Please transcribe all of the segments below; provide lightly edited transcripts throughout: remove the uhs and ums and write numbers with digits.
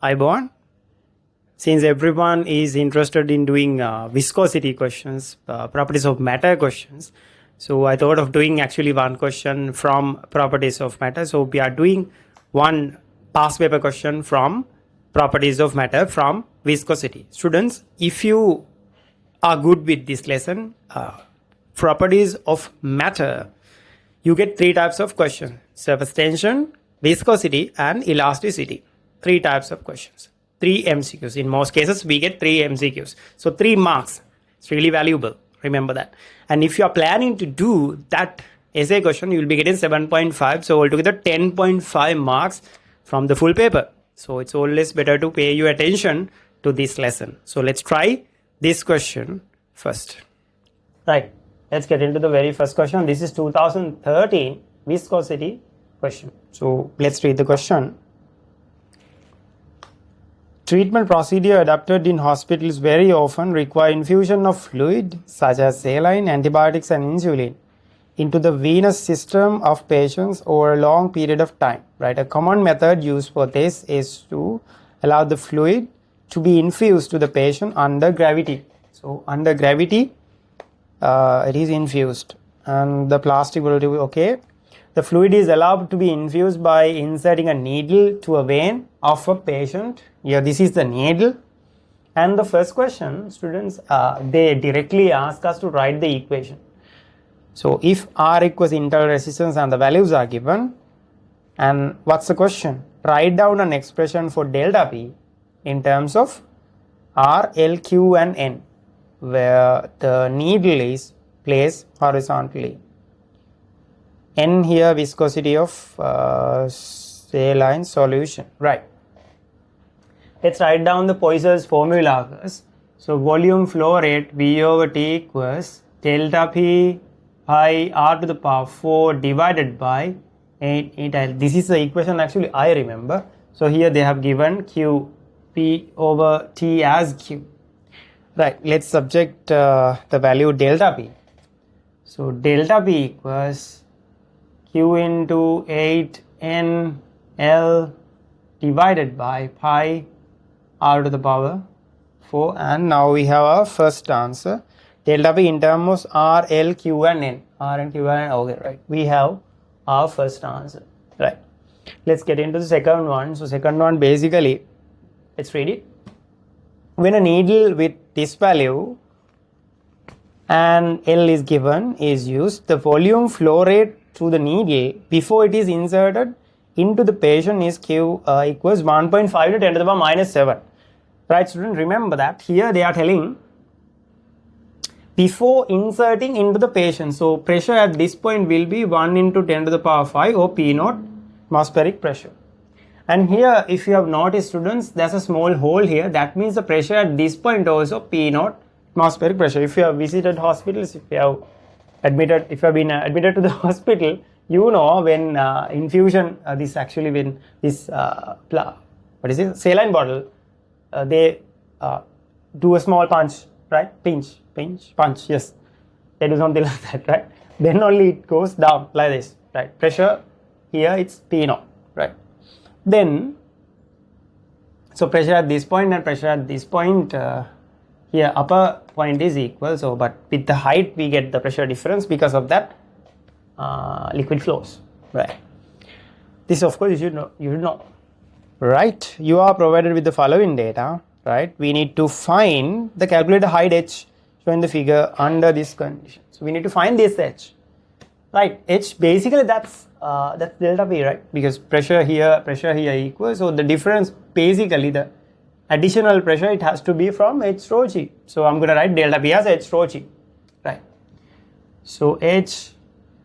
Ibon. Since everyone is interested in doing viscosity questions, properties of matter questions, so I thought of doing actually one question from properties of matter. So we are doing one past paper question from properties of matter from viscosity. Students, if you are good with this lesson, properties of matter, you get three types of questions: surface tension, viscosity, and elasticity. Three types of questions. 3 MCQs. In most cases, we get 3 MCQs. So 3 marks. It's really valuable. Remember that. And if you are planning to do that essay question, you will be getting 7.5. So altogether 10.5 marks from the full paper. So it's always better to pay your attention to this lesson. So let's try this question first. Right. Let's get into the very first question. This is 2013 viscosity question. So let's read the question. Treatment procedure adopted in hospitals very often require infusion of fluid such as saline, antibiotics and insulin into the venous system of patients over a long period of time. Right? A common method used for this is to allow the fluid to be infused to the patient under gravity. So under gravity, it is infused and the plastic will do okay. The fluid is allowed to be infused by inserting a needle to a vein of a patient. Here this is the needle. And the first question, students, they directly ask us to write the equation. So if R equals internal resistance and the values are given, and what's the question? Write down an expression for delta P in terms of R, L, Q and N, where the needle is placed horizontally. N here viscosity of saline solution. Right. Let's write down the Poiseuille's formula first. So volume flow rate V over T equals delta P by R to the power 4 divided by 8. This is the equation actually I remember. So here they have given Q P over T as Q. Right. Let's subject the value delta P. So delta P equals Q into 8 L divided by pi R to the power 4, and now we have our first answer. Delta P in terms of R, L, Q and N. R and Q and N, okay, right. We have our first answer, right. Let's get into the second one. So second one basically, let's read it. When a needle with this value and L is given is used, the volume flow rate through the needle before it is inserted into the patient is Q equals 1.5 to 10 to the power minus 7. Right, students, remember that here they are telling before inserting into the patient. So pressure at this point will be 1 into 10 to the power 5 or P naught atmospheric pressure. And here if you have noticed, students, there's a small hole here. That means the pressure at this point also P naught atmospheric pressure. If you have visited hospitals, if you have been admitted to the hospital, you know when infusion, this actually when this saline bottle, they do a small punch, right? Pinch, punch, yes. They do something like that, right? Then only it goes down like this, right? Pressure here it's P naught, right? Then, so pressure at this point and pressure at this point, here upper point is equal, so but with the height we get the pressure difference because of that liquid flows, right? This of course you should know, right? You are provided with the following data, right? We need to find the calculated height H shown in the figure under this condition. So we need to find this H, right? H basically that's delta P, right? Because pressure here equals, so the difference basically the additional pressure, it has to be from H rho G. So I'm going to write delta P as H rho G, right? So H,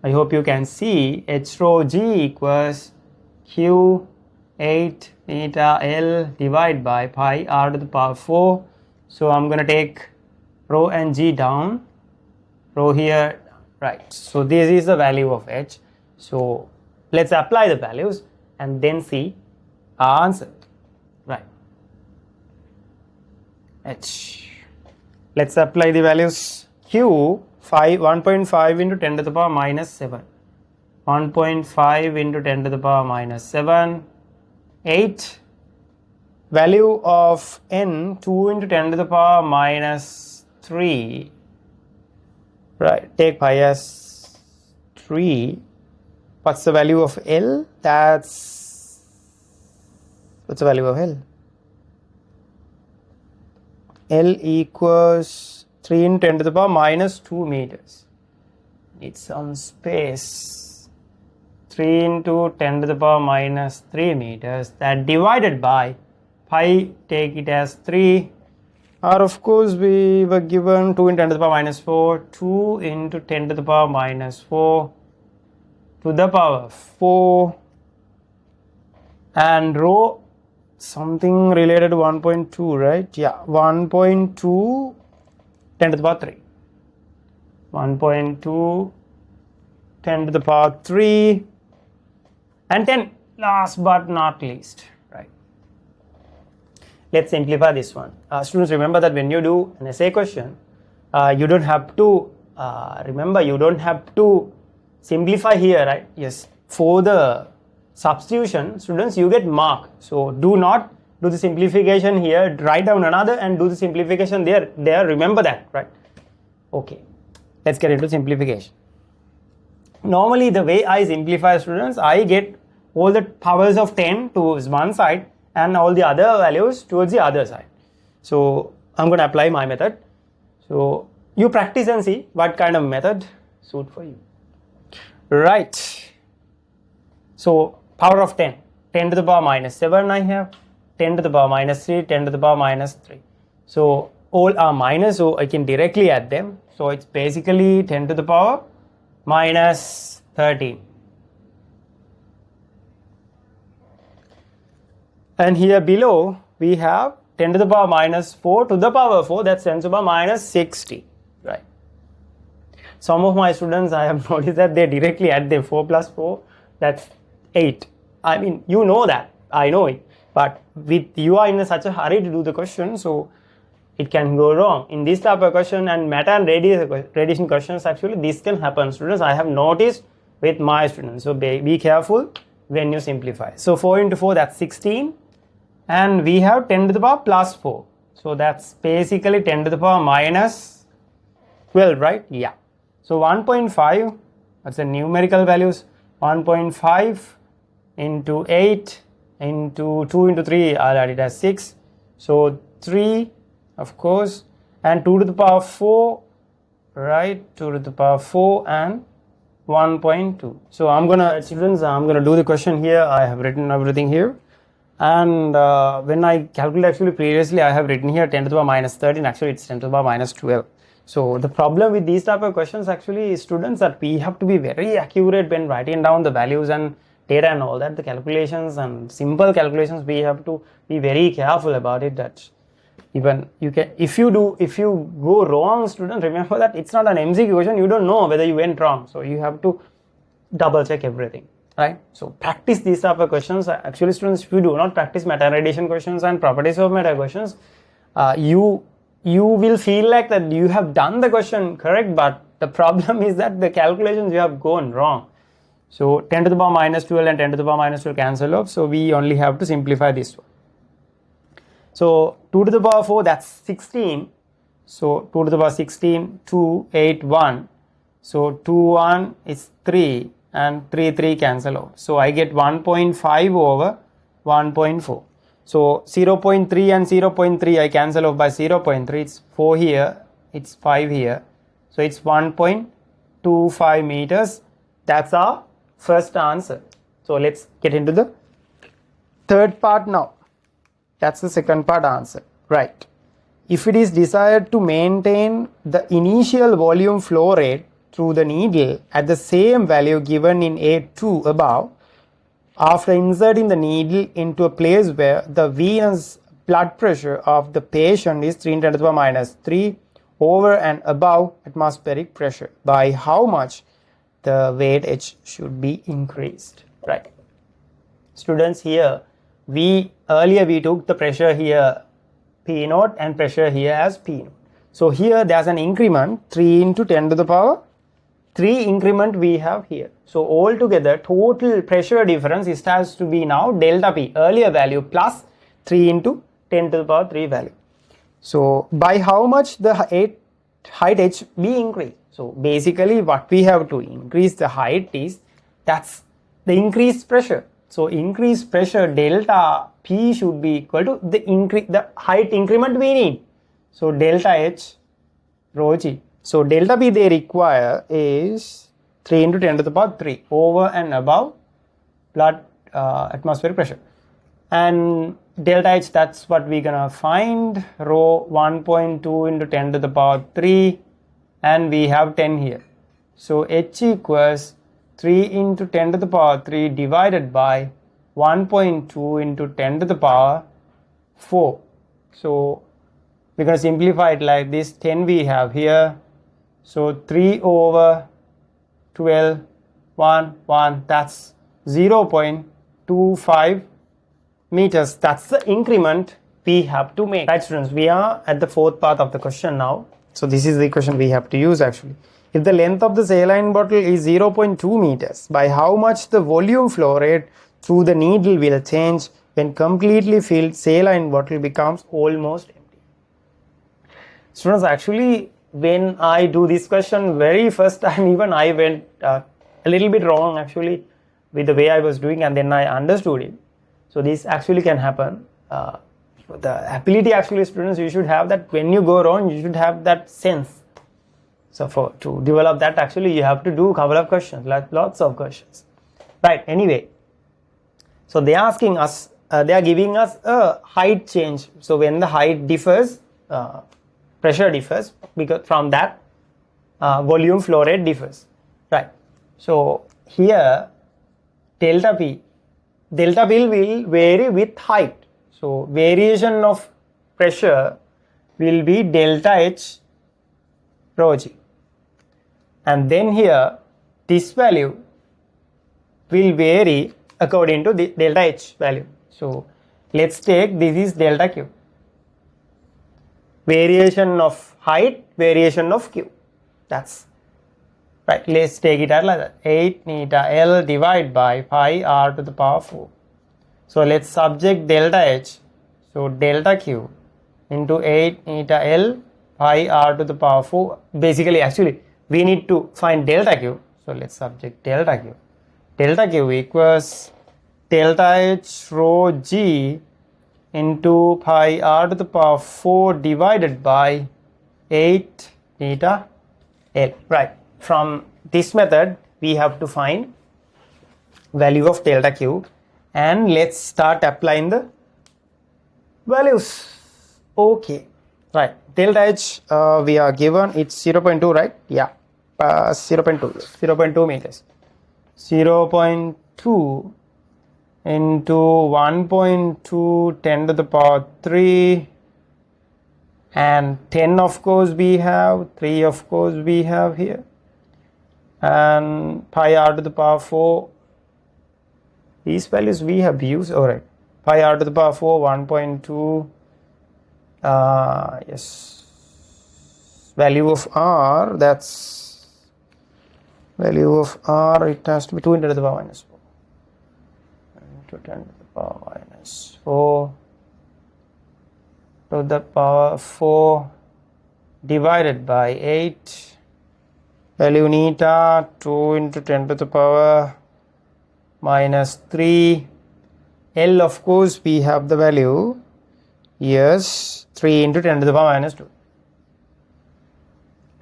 I hope you can see, H rho G equals Q 8 eta L divided by pi R to the power 4. So I'm going to take rho and G down, rho here, right? So this is the value of H. So let's apply the values and then see our answer, right? H. Let's apply the values. Q 1.5 into 10 to the power minus 7. 1.5 into 10 to the power minus 7. 8 value of n 2 into 10 to the power minus 3, right, take pi as 3. What's the value of L? What's the value of L? L equals 3 into 10 to the power minus 2 meters. Need some space. 3 into 10 to the power minus 3 meters, that divided by pi, take it as 3, or of course we were given 2 into 10 to the power minus 4, 2 into 10 to the power minus 4 to the power 4, and rho something related to 1.2, right? Yeah, 1.2 10 to the power 3. 1.2 10 to the power 3 and 10, last but not least, right? Let's simplify this one. Students, remember that when you do an essay question, you don't have to simplify here, right? Yes, for the substitution, students, you get mark. So do not do the simplification here, write down another and do the simplification there. Remember that, right? Okay, let's get into simplification. Normally the way I simplify, students, I get all the powers of 10 towards one side and all the other values towards the other side. So I'm going to apply my method. So you practice and see what kind of method suit for you. Right. So power of 10, 10 to the power minus 7 I have, 10 to the power minus 3, 10 to the power minus 3. So all are minus, so I can directly add them. So it's basically 10 to the power minus 13. And here below we have 10 to the power minus 4 to the power 4, that's 10 to the power minus 60, right? Some of my students, I have noticed that they directly add them, 4 plus 4, that's 8. I mean, you know that, I know it, but you are in such a hurry to do the question, so it can go wrong. In this type of question and matter and radiation questions, actually this can happen, students. I have noticed with my students, so be careful when you simplify. So 4 into 4, that's 16, and we have 10 to the power plus 4, so that's basically 10 to the power minus 12, right? Yeah. So 1.5, that's the numerical values, 1.5 into 8 into 2 into 3, I'll add it as 6, so 3 of course, and 2 to the power 4, right, 2 to the power 4 and 1.2. So I'm gonna do the question here. I have written everything here, and when I calculate, actually previously I have written here 10 to the power minus 13, actually it's 10 to the power minus 12. So the problem with these type of questions, actually, students, that we have to be very accurate when writing down the values and data and all that, the calculations and simple calculations, we have to be very careful about it. That even if you go wrong, students, remember that it's not an MCQ question, you don't know whether you went wrong, so you have to double check everything, right? So practice these type of questions. Actually, students, if you do not practice matter radiation questions and properties of matter questions, you will feel like that you have done the question correct, but the problem is that the calculations you have gone wrong. So 10 to the power minus 12 and 10 to the power minus 12 cancel off, so we only have to simplify this one. So 2 to the power 4, that's 16, so 2 to the power 16, 2, 8, 1, so 2, 1 is 3 and 3, 3 cancel off, so I get 1.5 over 1.4. So 0.3 and 0.3 I cancel off by 0.3, it's 4 here, it's 5 here, so it's 1.25 meters. That's our first answer. So let's get into the third part now. That's the second part answer, right? If it is desired to maintain the initial volume flow rate through the needle at the same value given in A2 above, after inserting the needle into a place where the venous blood pressure of the patient is 3 × 10 to the power minus 3 over and above atmospheric pressure, by how much the weight H should be increased, right? Students, here earlier we took the pressure here P0 and pressure here as P0. So here there's an increment 3 into 10 to the power 3 increment we have here. So altogether total pressure difference, it has to be now delta P, earlier value plus 3 into 10 to the power 3 value. So by how much the height h be increased? So basically what we have to increase the height is, that's the increased pressure. So increased pressure delta P should be equal to the height increment we need. So delta H rho G. So delta P they require is 3 into 10 to the power 3 over and above blood atmospheric pressure. And delta H, that's what we're gonna find, rho 1.2 into 10 to the power 3, and we have 10 here. So H equals 3 into 10 to the power 3 divided by 1.2 into 10 to the power 4. So we're going to simplify it like this. 10 we have here. So 3 over 12, 1, that's 0.25 meters. That's the increment we have to make. Right, students, we are at the fourth part of the question now. So this is the equation we have to use actually. If the length of the saline bottle is 0.2 meters, by how much the volume flow rate through the needle will change when completely filled saline bottle becomes almost empty? Students, actually when I do this question very first time, even I went a little bit wrong actually with the way I was doing, and then I understood it. So this actually can happen. The ability actually, students, you should have that. When you go wrong, you should have that sense. So to develop that, actually you have to do a couple of questions, lots of questions. Right, anyway. So they are asking us, they are giving us a height change. So when the height differs, pressure differs, because from that volume flow rate differs. Right. So here delta P will vary with height. So variation of pressure will be delta H rho G. And then here this value will vary according to the delta H value. So let's take this is delta Q. Variation of height, variation of Q. That's right. Let's take it as like that. 8 neta L divided by pi r to the power 4. So let's subject delta H. So delta Q into 8 neta L pi r to the power 4. Basically, actually, we need to find delta Q. So let's subject delta Q. Delta Q equals delta H rho G into pi r to the power 4 divided by 8 neta L. Right. From this method, we have to find value of delta Q, and let's start applying the values. Okay. Right. Delta H we are given it's 0.2, right? Yeah. 0.2 meters. 0.2 into 1.2 10 to the power 3, and 10 of course we have, 3 of course we have here, and pi r to the power 4. These values we have used. Alright, pi r to the power 4, 1.2, yes, value of r, that's value of r, it has to be 2 into the power minus 4 into 10 to the power minus 4 to the power 4 divided by 8, value neta 2 into 10 to the power minus 3, L of course we have the value, yes, 3 into 10 to the power minus 2.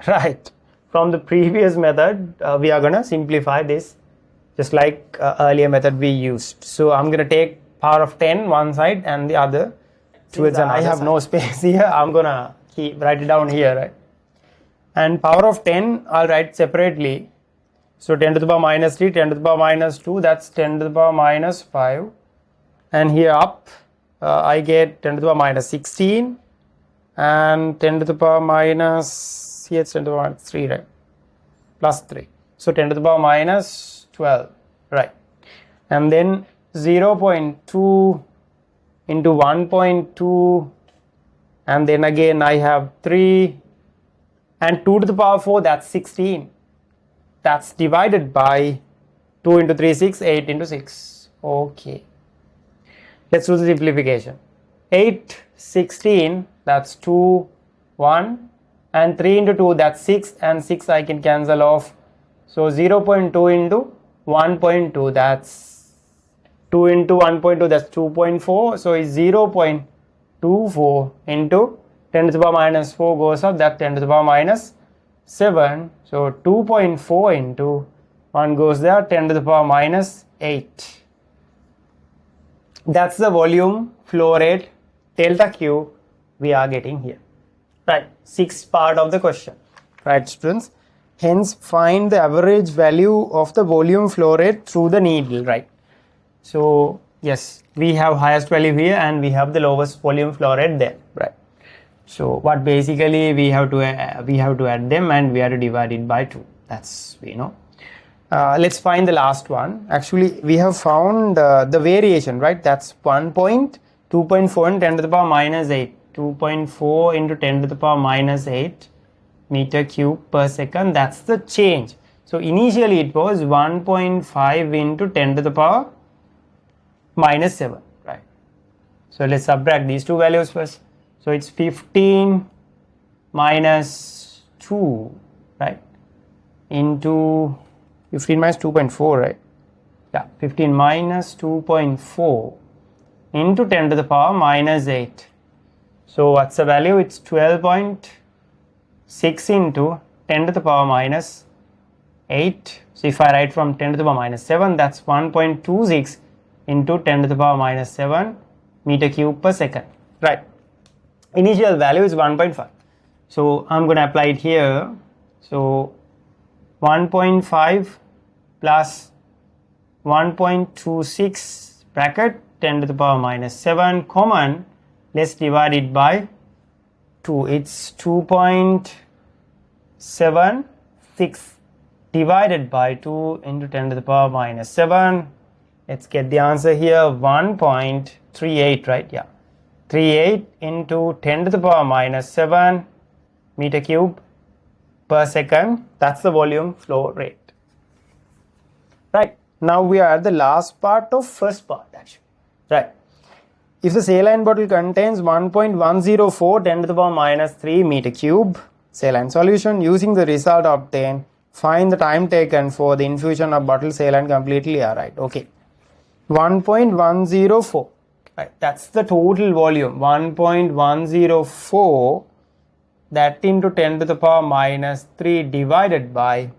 Right. From the previous method, we are going to simplify this just like earlier method we used. So I'm going to take power of 10 one side and the other towards another. I have no space here. I'm going to write it down here, right? And power of 10 I'll write separately. So 10 to the power minus 3, 10 to the power minus 2, that's 10 to the power minus 5. And here up I get 10 to the power minus 16 and 10 to the power minus, here it's 10 to the power minus 3, right? Plus 3. So 10 to the power minus 12, right? And then 0.2 into 1.2, and then again I have 3, and 2 to the power 4, that's 16. That's divided by 2 into 3, 6, 8 into 6. Okay. Let's do the simplification. 8, 16, that's 2, 1, and 3 into 2, that's 6, and 6 I can cancel off. So 0.2 into 1.2, that's 2 into 1.2, that's 2.4. So it's 0.24 into 10 to the power minus 4 goes up, that's 10 to the power minus 7. So 2.4 into 1 goes there, 10 to the power minus 8. That's the volume flow rate delta Q we are getting here. Right, sixth part of the question. Right, students. Hence, find the average value of the volume flow rate through the needle. Right. So yes, we have highest value here and we have the lowest volume flow rate there. Right. So what basically we have to add them and we have to divide it by 2. That's we know. Let's find the last one. Actually, we have found the variation, right? That's 2.4 and 10 to the power minus 8. 2.4 into 10 to the power minus 8 meter cube per second. That's the change. So initially it was 1.5 into 10 to the power minus 7, right? So let's subtract these two values first. So it's 15 minus 2, right? Into 15 minus 2.4, right? Yeah, 15 minus 2.4 into 10 to the power minus 8. So what's the value? It's 12.6 into 10 to the power minus 8. So if I write from 10 to the power minus 7, that's 1.26 into 10 to the power minus 7 meter cube per second. Right. Initial value is 1.5. So I'm going to apply it here. So 1.5 plus 1.26 bracket 10 to the power minus 7 common. Let's divide it by 2. It's 2.76 divided by 2 into 10 to the power minus 7. Let's get the answer here, 1.38, right? Yeah. 38 into 10 to the power minus 7 meter cube per second. That's the volume flow rate. Right. Now we are at the last part of first part actually. Right. If the saline bottle contains 1.104 10 to the power minus 3 meter cube saline solution, using the result obtained, find the time taken for the infusion of bottle saline completely. Alright, okay. 1.104, right? That's the total volume. 1.104, that into 10 to the power minus 3 divided by,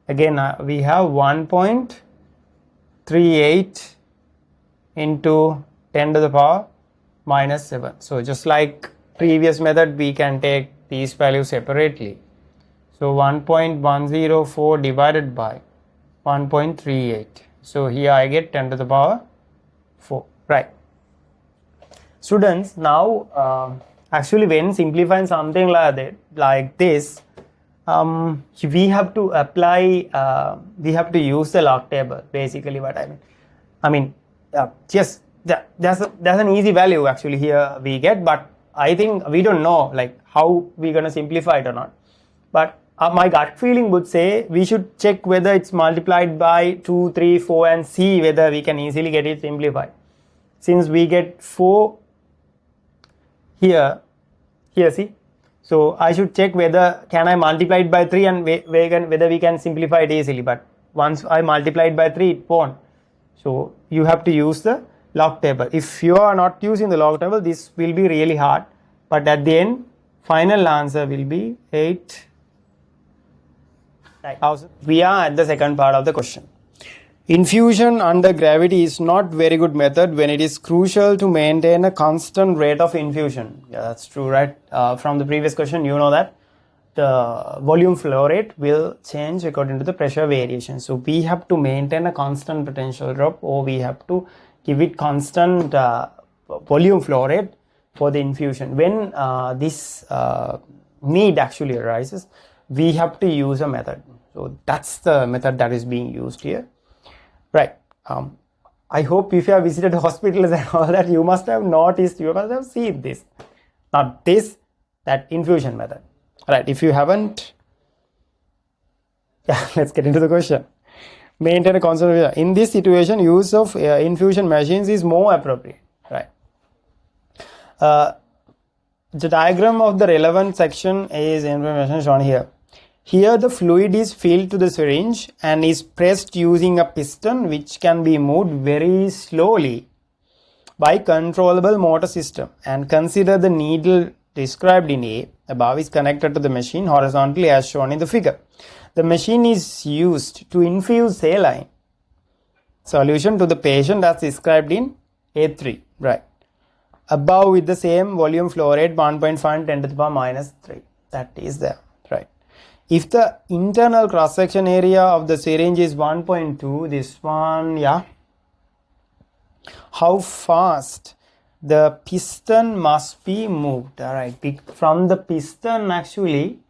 again we have 1.38 into 10 to the power minus 7. So just like previous method, we can take these values separately. So 1.104 divided by 1.38. So here I get 10 to the power 4. Right. Students, now actually when simplifying something like this, we have to apply, we have to use the log table, basically what I mean. Just there's an easy value actually here we get, but I think we don't know like how we're gonna simplify it or not. But my gut feeling would say we should check whether it's multiplied by 2, 3, 4 and see whether we can easily get it simplified. Since we get 4 here see. So I should check whether can I multiply it by 3 and whether we can simplify it easily. But once I multiply it by 3, it won't. So you have to use the log table. If you are not using the log table, this will be really hard. But at the end, final answer will be 8. Right. We are at the second part of the question. Infusion under gravity is not very good method when it is crucial to maintain a constant rate of infusion. Yeah, that's true, right? From the previous question, you know that the volume flow rate will change according to the pressure variation. So we have to maintain a constant potential drop, or we have to give it constant volume flow rate for the infusion. When this need actually arises, we have to use a method. So that's the method that is being used here. Right. I hope if you have visited hospitals and all that, you must have noticed, you must have seen this. Not this, that infusion method. Right. If you haven't, yeah, let's get into the question. Maintain a constant. In this situation, use of infusion machines is more appropriate. Right. The diagram of the relevant section is information shown here. Here the fluid is filled to the syringe and is pressed using a piston which can be moved very slowly by controllable motor system, and consider the needle described in A above is connected to the machine horizontally as shown in the figure. The machine is used to infuse saline solution to the patient as described in A3, right? Above with the same volume flow rate 1.5 10 to the power minus 3, that is there, right? If the internal cross section area of the syringe is 1.2, this one, yeah, how fast the piston must be moved, all right? From the piston actually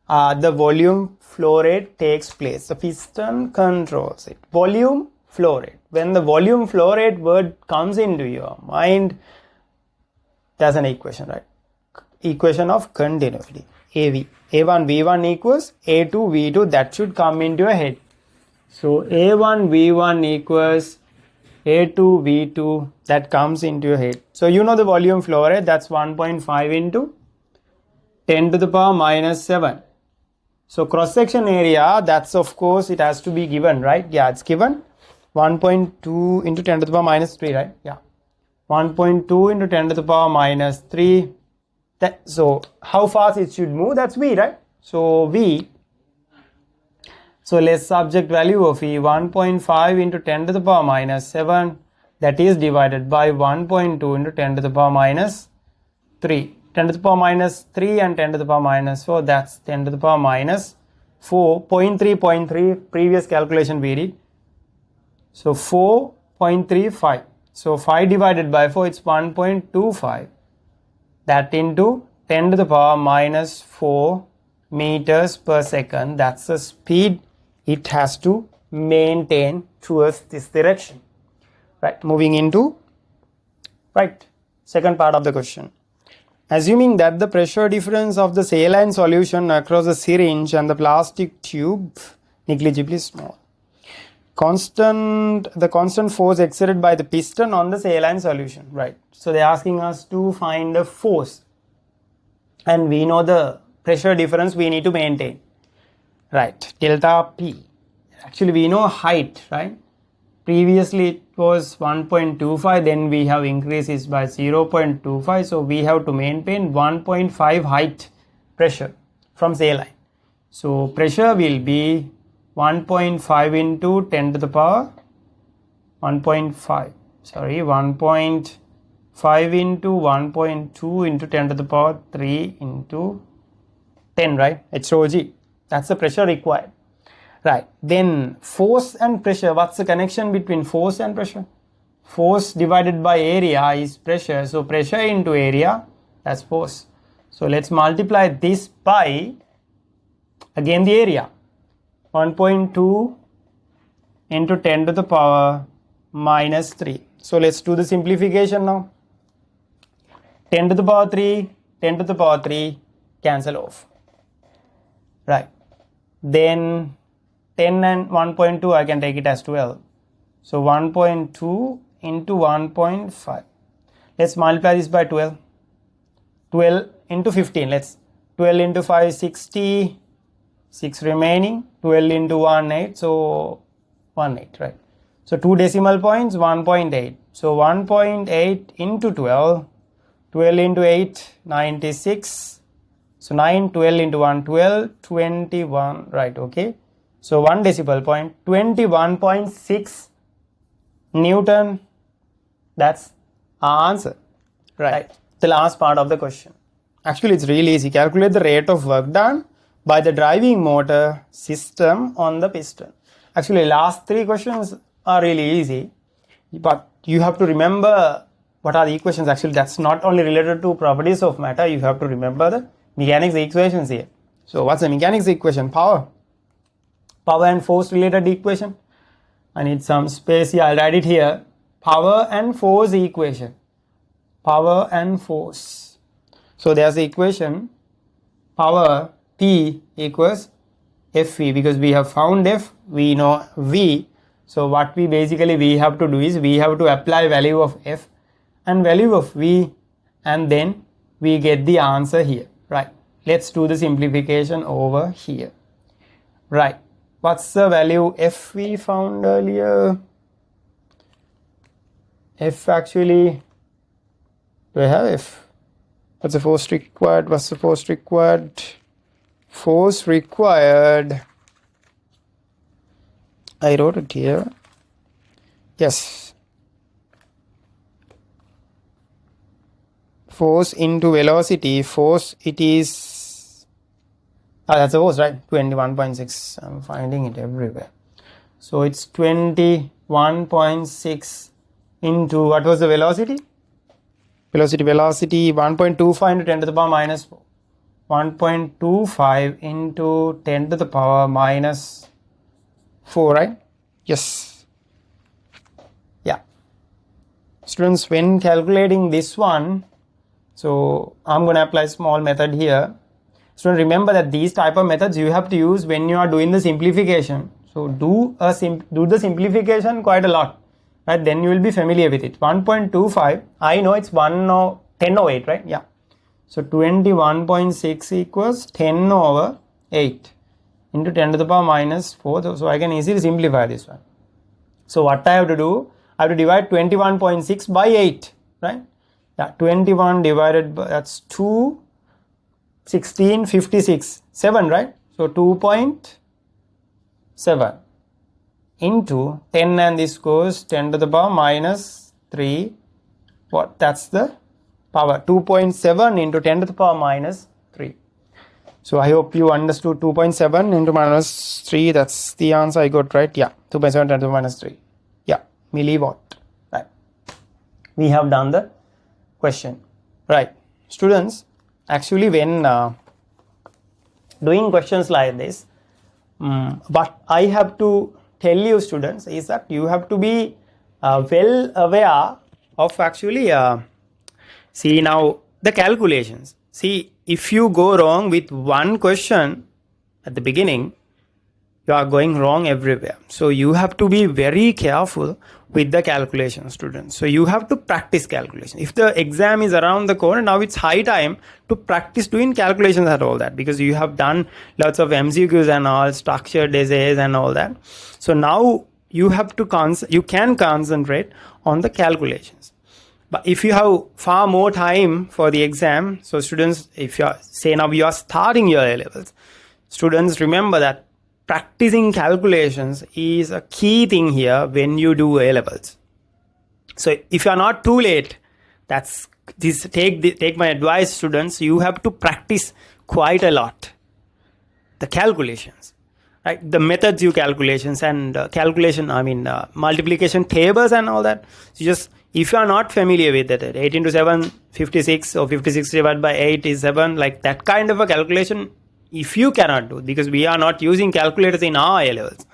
the volume flow rate takes place. The piston controls it. Volume flow rate. When the volume flow rate word comes into your mind, there's an equation, right? Equation of continuity. AV. A1 V1 equals A2 V2. That should come into your head. So A1 V1 equals A2 V2. That comes into your head. So you know the volume flow rate. That's 1.5 into 10 to the power minus 7. So cross section area, that's of course it has to be given, right? Yeah, it's given 1.2 into 10 to the power minus 3, right? Yeah. 1.2 into 10 to the power minus 3. So how fast it should move, that's V, right? So V, so let's subject value of V 1.5 into 10 to the power minus 7, that is divided by 1.2 into 10 to the power minus 3. 10 to the power minus 3 and 10 to the power minus 4, that's 10 to the power minus 4, 0.3, previous calculation we did. So 4.35. So 5 divided by 4, it's 1.25. That into 10 to the power minus 4 meters per second. That's the speed it has to maintain towards this direction. Right, moving into second part of the question. Assuming that the pressure difference of the saline solution across the syringe and the plastic tube negligibly small. The constant force exerted by the piston on the saline solution, right? So they're asking us to find a force, and we know the pressure difference we need to maintain, right? Delta P. Actually we know height, right? Previously it was 1.25, then we have increased it by 0.25, so we have to maintain 1.5 height pressure from saline. So pressure will be 1.5 into 10 to the power 1.5, sorry, 1.5 into 1.2 into 10 to the power 3 into 10, right? HOG, that's the pressure required. Right, then force and pressure, what's the connection between force and pressure? Force divided by area is pressure, so pressure into area, that's force. So let's multiply this by, again the area, 1.2 into 10 to the power minus 3. So let's do the simplification now. 10 to the power 3, 10 to the power 3, cancel off. Right, then 10 and 1.2 I can take it as 12. So 1.2 into 1.5. Let's multiply this by 12. 12 into 15. Let's 12 into 5 60. 6 remaining. 12 into 1 8. So 1 8, right? So 2 decimal points 1.8. So 1.8 into 12. 12 into 8 96. So 9 12 into 1 12 21, right? Okay. So 1 decimal point 21.6 Newton. That's our answer, right? The last part of the question. Actually it's really easy. Calculate the rate of work done by the driving motor system on the piston. Actually last 3 questions are really easy, but you have to remember what are the equations. Actually that's not only related to properties of matter, you have to remember the mechanics equations here. So what's the mechanics equation? Power and force related equation. I need some space here, I'll write it here. Power and force equation. Power and force. So there's the equation, power P equals FV, because we have found F, we know V. So what we have to do is we have to apply value of F and value of V and then we get the answer here, right? Let's do the simplification over here, right? What's the value f we found earlier? F actually, do I have f? What's the force required? What's the force required? Force required, I wrote it here. Yes. Force into velocity. Force, it is, that's the force, right? 21.6. I'm finding it everywhere. So it's 21.6 into, what was the velocity? Velocity 1.25 into 10 to the power minus 4. 1.25 into 10 to the power minus 4, right? Yes. Yeah. Students, when calculating this one, so I'm going to apply a small method here. So remember that these type of methods you have to use when you are doing the simplification. So do the simplification quite a lot, right? Then you will be familiar with it. 1.25, I know it's 10/8, right? Yeah. So 21.6 equals 10 over 8 into 10 to the power minus 4. So I can easily simplify this one. So what I have to do, I have to divide 21.6 by 8, right? Yeah, 21 divided by, that's 2, 16, 56, 7, right? So 2.7 into 10, and this goes 10 to the power minus 3. What? That's the power. 2.7 into 10 to the power minus 3. So I hope you understood 2.7 into minus 3. That's the answer I got, right? Yeah, 2.7 10 to the minus 3. Yeah, milliwatt. Right. We have done the question. Right. Students, actually when doing questions like this, what I have to tell you students is that you have to be well aware of actually see now the calculations. See, if you go wrong with one question at the beginning, you are going wrong everywhere. So you have to be very careful with the calculation, students. So you have to practice calculation. If the exam is around the corner, now it's high time to practice doing calculations and all that, because you have done lots of MCQs and all, structured essays and all that. So now you have to you can concentrate on the calculations. But if you have far more time for the exam, so students, if you are, say now you are starting your A levels, students, remember that practicing calculations is a key thing here when you do A levels. So if you are not too late, take my advice, students, you have to practice quite a lot the calculations, right? The methods you calculations and multiplication tables and all that. So just, if you are not familiar with that, 8 into 7, 56, or 56 divided by 8 is 7, like that kind of a calculation, if you cannot do, because we are not using calculators in our A levels,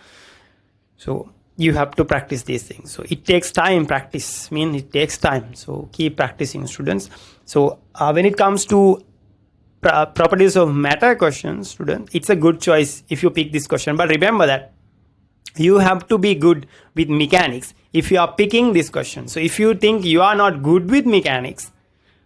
so you have to practice these things. So it takes time. Practice means it takes time. So keep practicing, students. So when it comes to properties of matter questions, students, it's a good choice if you pick this question. But remember that you have to be good with mechanics if you are picking this question. So if you think you are not good with mechanics,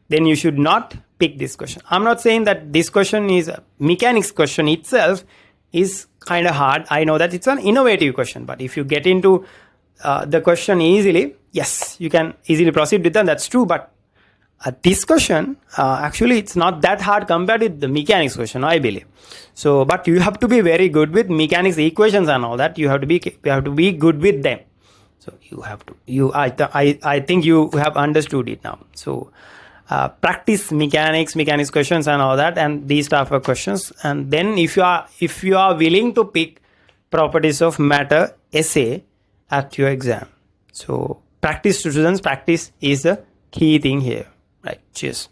then you should not pick this question. I'm not saying that this question is mechanics question itself is kind of hard. I know that it's an innovative question, but if you get into the question easily, yes, you can easily proceed with them. That's true. But this question, actually, it's not that hard compared with the mechanics question, I believe. So, but you have to be very good with mechanics equations and all that. You have to be good with them. So you have to. I think you have understood it now. So practice mechanics questions and all that, and these type of questions. And then if you are willing to pick properties of matter essay at your exam, so practice, students. Practice is the key thing here. Right. Cheers.